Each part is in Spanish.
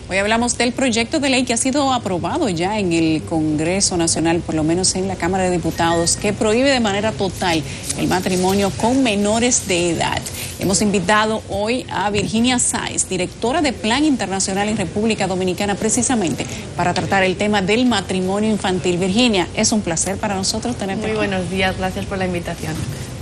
Hoy hablamos del proyecto de ley que ha sido aprobado ya en el Congreso Nacional, por lo menos en la Cámara de Diputados, que prohíbe de manera total el matrimonio con menores de edad. Hemos invitado hoy a Virginia Sáez, directora de Plan Internacional en República Dominicana, precisamente para tratar el tema del matrimonio infantil. Virginia, es un placer para nosotros tenerte aquí. Muy buenos días, gracias por la invitación.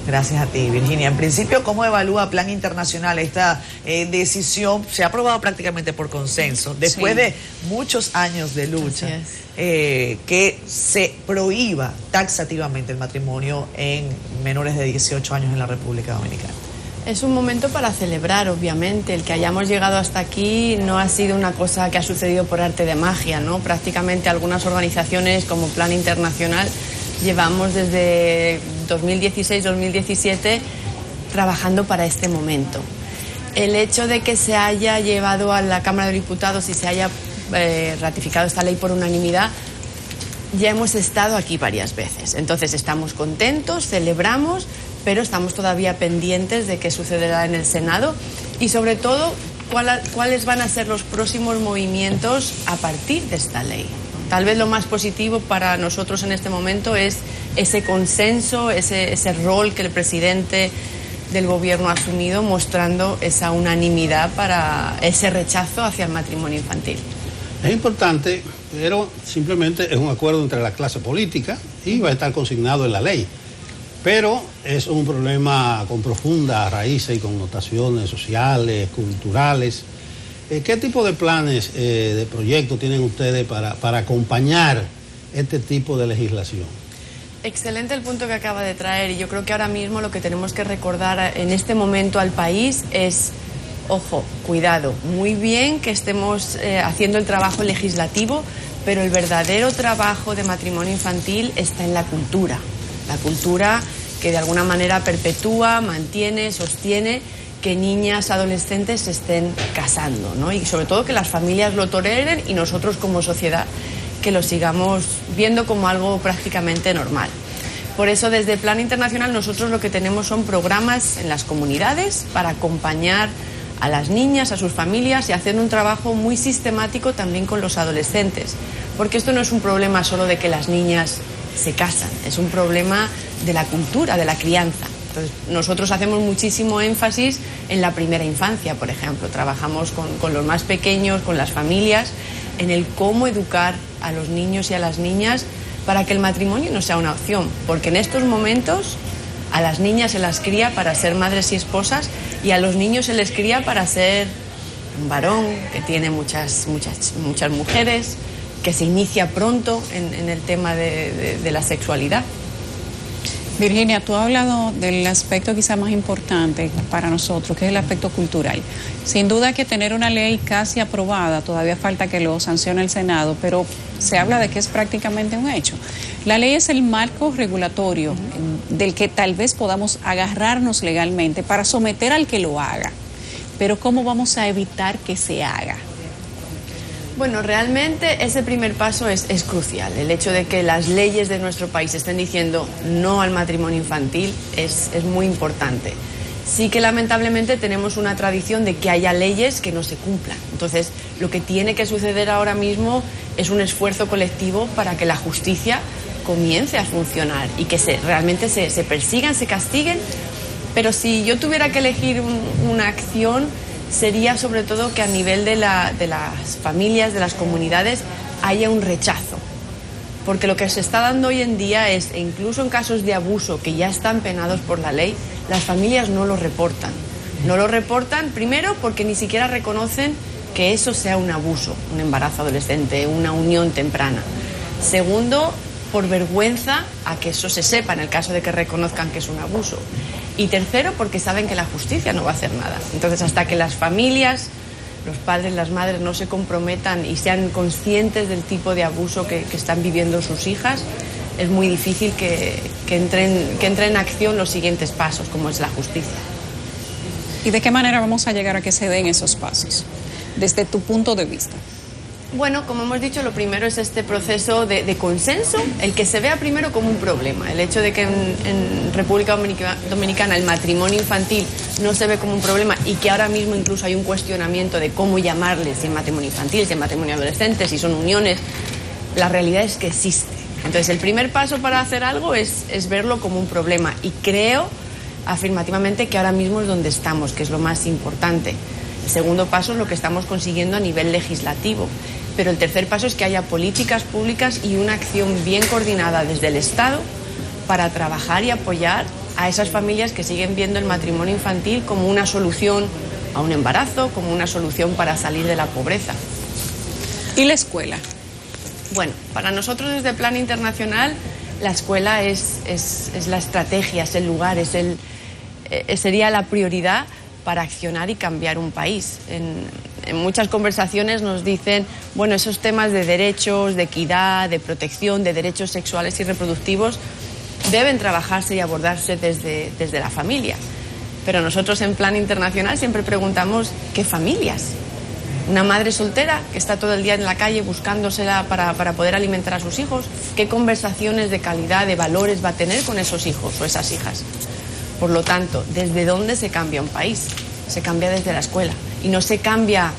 Gracias a ti, Virginia. En principio, ¿cómo evalúa Plan Internacional esta decisión? Se ha aprobado prácticamente por consenso, después de muchos años de lucha, que se prohíba taxativamente el matrimonio en menores de 18 años en la República Dominicana. Es un momento para celebrar, obviamente. El que hayamos llegado hasta aquí no ha sido una cosa que ha sucedido por arte de magia, ¿no? Prácticamente algunas organizaciones como Plan Internacional llevamos desde 2016-2017 trabajando para este momento. El hecho de que se haya llevado a la Cámara de Diputados y se haya ratificado esta ley por unanimidad, ya hemos estado aquí varias veces. Entonces estamos contentos, celebramos, pero estamos todavía pendientes de qué sucederá en el Senado y sobre todo cuáles van a ser los próximos movimientos a partir de esta ley. Tal vez lo más positivo para nosotros en este momento es ese consenso, ese rol que el presidente del gobierno ha asumido, mostrando esa unanimidad para ese rechazo hacia el matrimonio infantil. Es importante, pero simplemente es un acuerdo entre la clase política y va a estar consignado en la ley. Pero es un problema con profundas raíces y connotaciones sociales, culturales. ¿Qué tipo de planes, de proyectos tienen ustedes para acompañar este tipo de legislación? Excelente el punto que acaba de traer, y yo creo que ahora mismo lo que tenemos que recordar en este momento al país es, ojo, cuidado, muy bien que estemos haciendo el trabajo legislativo, pero el verdadero trabajo de matrimonio infantil está en la cultura que de alguna manera perpetúa, mantiene, sostiene que niñas, adolescentes se estén casando, ¿no? Y sobre todo que las familias lo toleren y nosotros como sociedad que lo sigamos viendo como algo prácticamente normal. Por eso desde Plan Internacional nosotros lo que tenemos son programas en las comunidades para acompañar a las niñas, a sus familias y hacer un trabajo muy sistemático también con los adolescentes. Porque esto no es un problema solo de que las niñas se casan, es un problema de la cultura, de la crianza. Entonces, nosotros hacemos muchísimo énfasis en la primera infancia, por ejemplo. Trabajamos con los más pequeños, con las familias, en el cómo educar a los niños y a las niñas para que el matrimonio no sea una opción. Porque en estos momentos a las niñas se las cría para ser madres y esposas y a los niños se les cría para ser un varón que tiene muchas mujeres, que se inicia pronto en el tema de la sexualidad. Virginia, tú has hablado del aspecto quizá más importante para nosotros, que es el aspecto cultural. Sin duda hay que tener una ley casi aprobada, todavía falta que lo sancione el Senado, pero se habla de que es prácticamente un hecho. La ley es el marco regulatorio del que tal vez podamos agarrarnos legalmente para someter al que lo haga. Pero ¿cómo vamos a evitar que se haga? Bueno, realmente ese primer paso es crucial. El hecho de que las leyes de nuestro país estén diciendo no al matrimonio infantil es muy importante. Sí que lamentablemente tenemos una tradición de que haya leyes que no se cumplan. Entonces, lo que tiene que suceder ahora mismo es un esfuerzo colectivo para que la justicia comience a funcionar y que realmente se persigan, se castiguen. Pero si yo tuviera que elegir una acción, sería sobre todo que a nivel de las familias, de las comunidades, haya un rechazo. Porque lo que se está dando hoy en día es, e incluso en casos de abuso que ya están penados por la ley, las familias no lo reportan. No lo reportan, primero, porque ni siquiera reconocen que eso sea un abuso, un embarazo adolescente, una unión temprana. Segundo, por vergüenza a que eso se sepa en el caso de que reconozcan que es un abuso. Y tercero, porque saben que la justicia no va a hacer nada. Entonces, hasta que las familias, los padres, las madres no se comprometan y sean conscientes del tipo de abuso que están viviendo sus hijas, es muy difícil que entren en acción los siguientes pasos, como es la justicia. ¿Y de qué manera vamos a llegar a que se den esos pasos, desde tu punto de vista? Bueno, como hemos dicho, lo primero es este proceso de consenso, el que se vea primero como un problema. El hecho de que en República Dominicana el matrimonio infantil no se ve como un problema y que ahora mismo incluso hay un cuestionamiento de cómo llamarle, si es matrimonio infantil, si es matrimonio adolescente, si son uniones. La realidad es que existe. Entonces, el primer paso para hacer algo es verlo como un problema. Y creo afirmativamente que ahora mismo es donde estamos, que es lo más importante. El segundo paso es lo que estamos consiguiendo a nivel legislativo. Pero el tercer paso es que haya políticas públicas y una acción bien coordinada desde el Estado para trabajar y apoyar a esas familias que siguen viendo el matrimonio infantil como una solución a un embarazo, como una solución para salir de la pobreza. ¿Y la escuela? Bueno, para nosotros desde Plan Internacional la escuela es la estrategia, es el lugar, sería la prioridad para accionar y cambiar un país. En muchas conversaciones nos dicen, bueno, esos temas de derechos, de equidad, de protección, de derechos sexuales y reproductivos deben trabajarse y abordarse desde la familia. Pero nosotros en Plan Internacional siempre preguntamos, ¿qué familias? Una madre soltera que está todo el día en la calle buscándosela para poder alimentar a sus hijos, ¿qué conversaciones de calidad, de valores va a tener con esos hijos o esas hijas? Por lo tanto, ¿desde dónde se cambia un país? Se cambia desde la escuela. Y no se cambia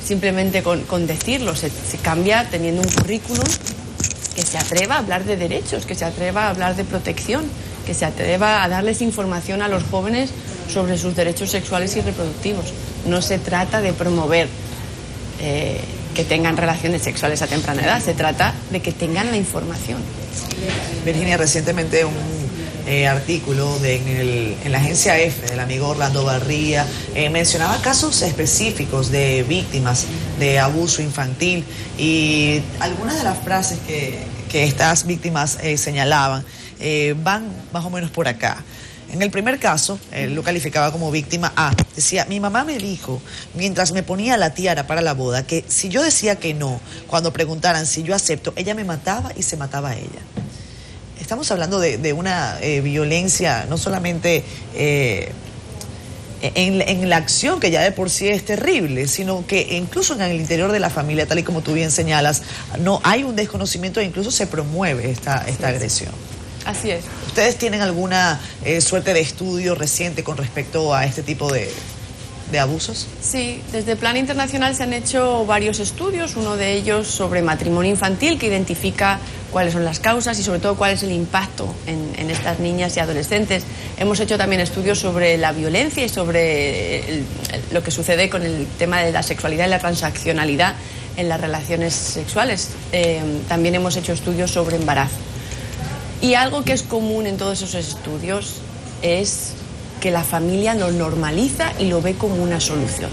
simplemente con decirlo, se cambia teniendo un currículum que se atreva a hablar de derechos, que se atreva a hablar de protección, que se atreva a darles información a los jóvenes sobre sus derechos sexuales y reproductivos. No se trata de promover que tengan relaciones sexuales a temprana edad, se trata de que tengan la información. Virginia, recientemente un artículo en la agencia EFE del amigo Orlando Barría mencionaba casos específicos de víctimas de abuso infantil y algunas de las frases que estas víctimas señalaban van más o menos por acá. En el primer caso, él lo calificaba como víctima A. Decía, mi mamá me dijo, mientras me ponía la tiara para la boda, que si yo decía que no, cuando preguntaran si yo acepto, ella me mataba y se mataba a ella. Estamos hablando de una violencia no solamente en la acción, que ya de por sí es terrible, sino que incluso en el interior de la familia, tal y como tú bien señalas, no hay un desconocimiento e incluso se promueve esta agresión. Así es. ¿Ustedes tienen alguna suerte de estudio reciente con respecto a este tipo de abusos? Sí, desde Plan Internacional se han hecho varios estudios, uno de ellos sobre matrimonio infantil, que identifica cuáles son las causas y sobre todo cuál es el impacto en estas niñas y adolescentes. Hemos hecho también estudios sobre la violencia y sobre lo que sucede con el tema de la sexualidad y la transaccionalidad en las relaciones sexuales. También hemos hecho estudios sobre embarazo. Y algo que es común en todos esos estudios es que la familia lo normaliza y lo ve como una solución.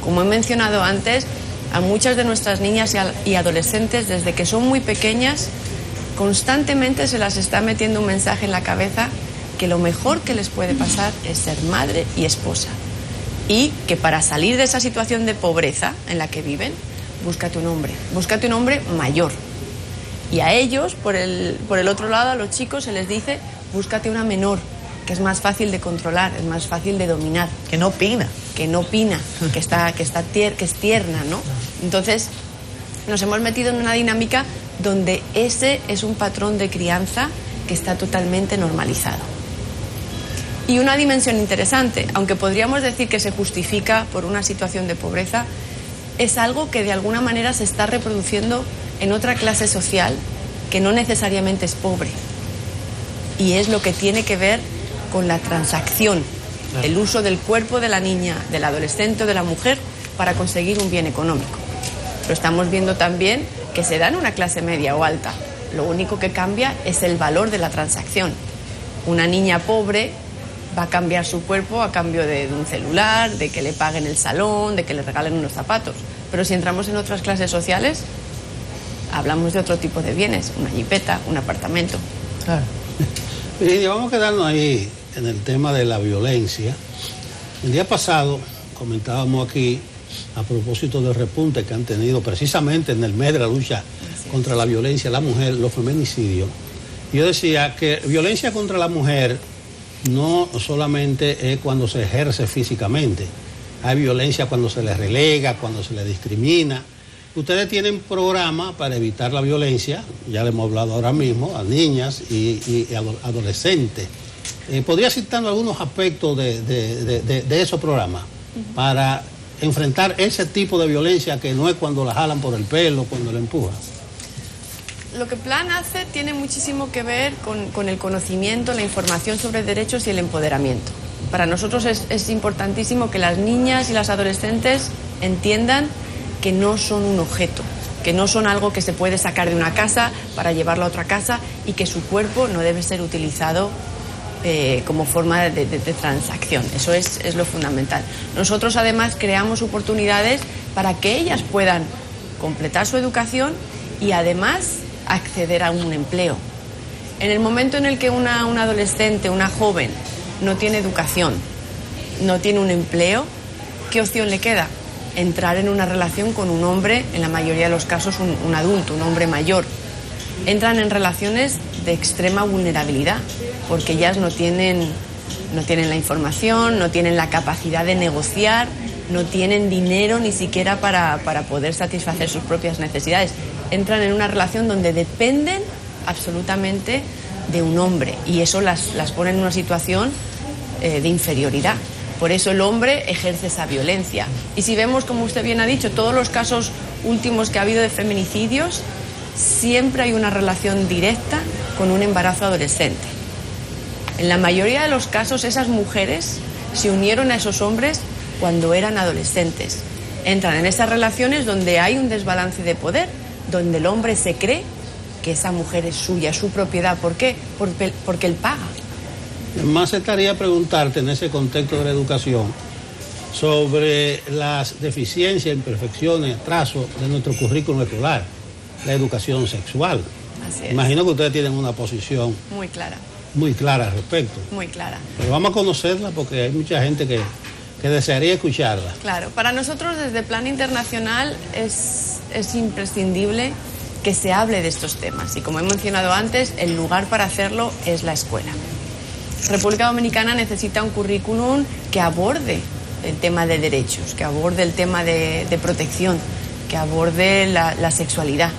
Como he mencionado antes, a muchas de nuestras niñas y adolescentes, desde que son muy pequeñas, constantemente se las está metiendo un mensaje en la cabeza que lo mejor que les puede pasar es ser madre y esposa. Y que para salir de esa situación de pobreza en la que viven, búscate un hombre mayor. Y a ellos, por el otro lado, a los chicos se les dice, búscate una menor, que es más fácil de controlar, es más fácil de dominar. Que no opina. Que no opina, que es tierna, ¿no? Entonces, nos hemos metido en una dinámica donde ese es un patrón de crianza que está totalmente normalizado. Y una dimensión interesante, aunque podríamos decir que se justifica por una situación de pobreza, es algo que de alguna manera se está reproduciendo en otra clase social que no necesariamente es pobre. Y es lo que tiene que ver con la transacción, el uso del cuerpo de la niña, del adolescente o de la mujer para conseguir un bien económico. Lo estamos viendo también que se da en una clase media o alta. Lo único que cambia es el valor de la transacción. Una niña pobre va a cambiar su cuerpo a cambio de un celular, de que le paguen el salón, de que le regalen unos zapatos. Pero si entramos en otras clases sociales, hablamos de otro tipo de bienes, una jipeta, un apartamento. Claro. Y vamos a quedarnos ahí en el tema de la violencia. El día pasado comentábamos aquí a propósito del repunte que han tenido precisamente en el mes de la lucha contra la violencia a la mujer, los feminicidios. Yo decía que violencia contra la mujer no solamente es cuando se ejerce físicamente, hay violencia cuando se le relega, cuando se le discrimina, Ustedes tienen programas para evitar la violencia, ya le hemos hablado ahora mismo, a niñas y adolescentes. ¿Podría citar algunos aspectos de esos programas para enfrentar ese tipo de violencia que no es cuando la jalan por el pelo, cuando la empujan? Lo que Plan hace tiene muchísimo que ver con el conocimiento, la información sobre derechos y el empoderamiento. Para nosotros es importantísimo que las niñas y las adolescentes entiendan que no son un objeto, que no son algo que se puede sacar de una casa para llevarlo a otra casa y que su cuerpo no debe ser utilizado como forma de transacción. Eso es lo fundamental. Nosotros además creamos oportunidades para que ellas puedan completar su educación y además acceder a un empleo. En el momento en el que una adolescente, una joven, no tiene educación, no tiene un empleo, ¿qué opción le queda? Entrar en una relación con un hombre, en la mayoría de los casos un adulto, un hombre mayor. Entran en relaciones de extrema vulnerabilidad, porque ellas no tienen la información, no tienen la capacidad de negociar, no tienen dinero ni siquiera para poder satisfacer sus propias necesidades. Entran en una relación donde dependen absolutamente de un hombre y eso las pone en una situación de inferioridad. Por eso el hombre ejerce esa violencia. Y si vemos, como usted bien ha dicho, todos los casos últimos que ha habido de feminicidios, siempre hay una relación directa con un embarazo adolescente. En la mayoría de los casos, esas mujeres se unieron a esos hombres cuando eran adolescentes. Entran en esas relaciones donde hay un desbalance de poder, donde el hombre se cree que esa mujer es suya, es su propiedad. ¿Por qué? Porque él paga. Más estaría preguntarte en ese contexto de la educación sobre las deficiencias, imperfecciones, atrasos de nuestro currículum escolar, la educación sexual. Así es. Imagino que ustedes tienen una posición muy clara al respecto. Muy clara. Pero vamos a conocerla porque hay mucha gente que desearía escucharla. Claro, para nosotros desde Plan Internacional es imprescindible que se hable de estos temas y como he mencionado antes, el lugar para hacerlo es la escuela. República Dominicana necesita un currículum que aborde el tema de derechos, que aborde el tema de protección, que aborde la sexualidad.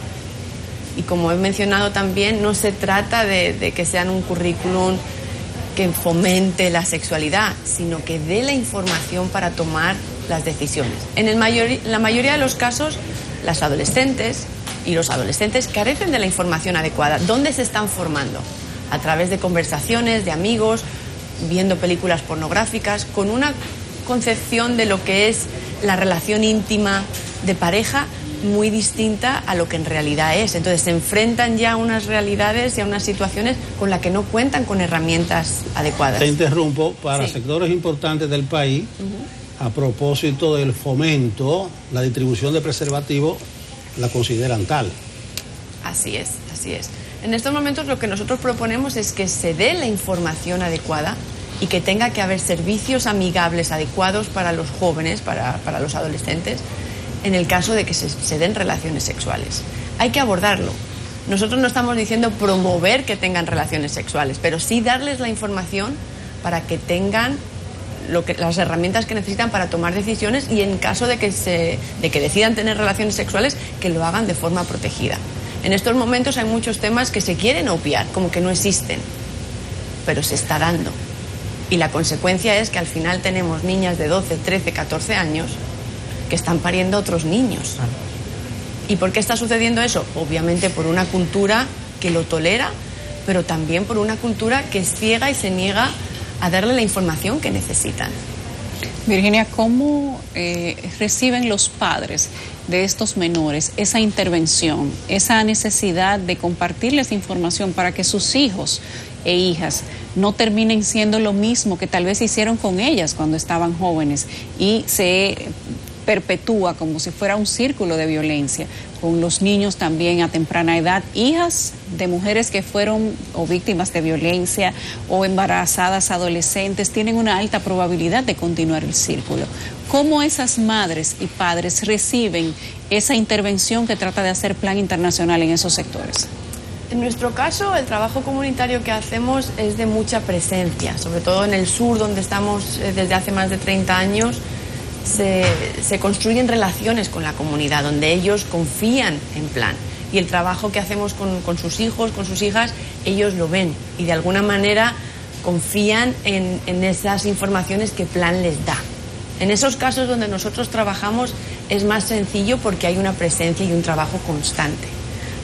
Y como he mencionado también, no se trata de que sean un currículum que fomente la sexualidad, sino que dé la información para tomar las decisiones. En la mayoría de los casos, las adolescentes y los adolescentes carecen de la información adecuada. ¿Dónde se están formando? A través de conversaciones, de amigos, viendo películas pornográficas, con una concepción de lo que es la relación íntima de pareja muy distinta a lo que en realidad es. Entonces se enfrentan ya a unas realidades y a unas situaciones con las que no cuentan con herramientas adecuadas. Te interrumpo, para sí. Sectores importantes del país, a propósito del fomento, la distribución de preservativos, la consideran tal. Así es, así es. En estos momentos lo que nosotros proponemos es que se dé la información adecuada y que tenga que haber servicios amigables adecuados para los jóvenes, para los adolescentes, en el caso de que se den relaciones sexuales. Hay que abordarlo. Nosotros no estamos diciendo promover que tengan relaciones sexuales, pero sí darles la información para que tengan las herramientas que necesitan para tomar decisiones y en caso de que decidan tener relaciones sexuales, que lo hagan de forma protegida. En estos momentos hay muchos temas que se quieren obviar, como que no existen, pero se está dando. Y la consecuencia es que al final tenemos niñas de 12, 13, 14 años que están pariendo otros niños. ¿Y por qué está sucediendo eso? Obviamente por una cultura que lo tolera, pero también por una cultura que es ciega y se niega a darle la información que necesitan. Virginia, ¿cómo reciben los padres de estos menores esa intervención, esa necesidad de compartirles información para que sus hijos e hijas no terminen siendo lo mismo que tal vez hicieron con ellas cuando estaban jóvenes y se perpetúa como si fuera un círculo de violencia con los niños también a temprana edad, hijas de mujeres que fueron o víctimas de violencia o embarazadas adolescentes tienen una alta probabilidad de continuar el círculo? ¿Cómo esas madres y padres reciben esa intervención que trata de hacer Plan Internacional en esos sectores? En nuestro caso, el trabajo comunitario que hacemos es de mucha presencia, sobre todo en el sur, donde estamos desde hace más de 30 años. se construyen relaciones con la comunidad, donde ellos confían en Plan. Y el trabajo que hacemos con sus hijos, con sus hijas, ellos lo ven y de alguna manera confían en esas informaciones que Plan les da. En esos casos donde nosotros trabajamos es más sencillo porque hay una presencia y un trabajo constante.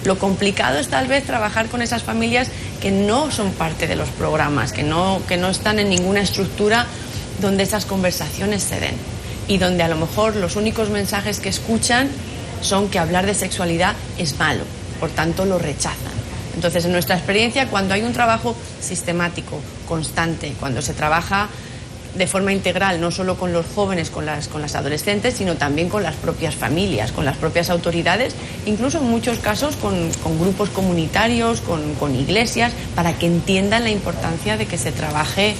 Lo complicado es tal vez trabajar con esas familias que no son parte de los programas, que no están en ninguna estructura donde esas conversaciones se den y donde a lo mejor los únicos mensajes que escuchan son que hablar de sexualidad es malo, por tanto lo rechazan. Entonces, en nuestra experiencia, cuando hay un trabajo sistemático, constante, cuando se trabaja de forma integral, no solo con los jóvenes, con las adolescentes, sino también con las propias familias, con las propias autoridades, incluso en muchos casos con grupos comunitarios, con iglesias, para que entiendan la importancia de que se trabaje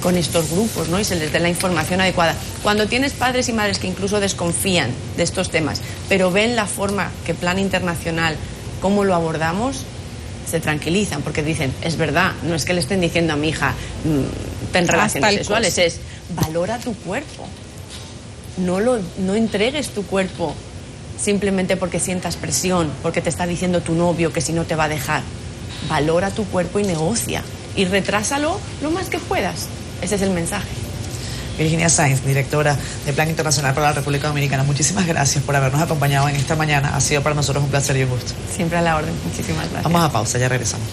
con estos grupos, ¿no? Y se les dé la información adecuada. Cuando tienes padres y madres que incluso desconfían de estos temas, pero ven la forma que Plan Internacional, cómo lo abordamos, se tranquilizan porque dicen, es verdad, no es que le estén diciendo a mi hija ten relaciones sexuales, es valora tu cuerpo. No entregues tu cuerpo simplemente porque sientas presión, porque te está diciendo tu novio que si no te va a dejar. Valora tu cuerpo y negocia y retrásalo lo más que puedas. Ese es el mensaje. Virginia Sainz, directora de Plan Internacional para la República Dominicana, muchísimas gracias por habernos acompañado en esta mañana. Ha sido para nosotros un placer y un gusto. Siempre a la orden. Muchísimas gracias. Vamos a pausa, ya regresamos.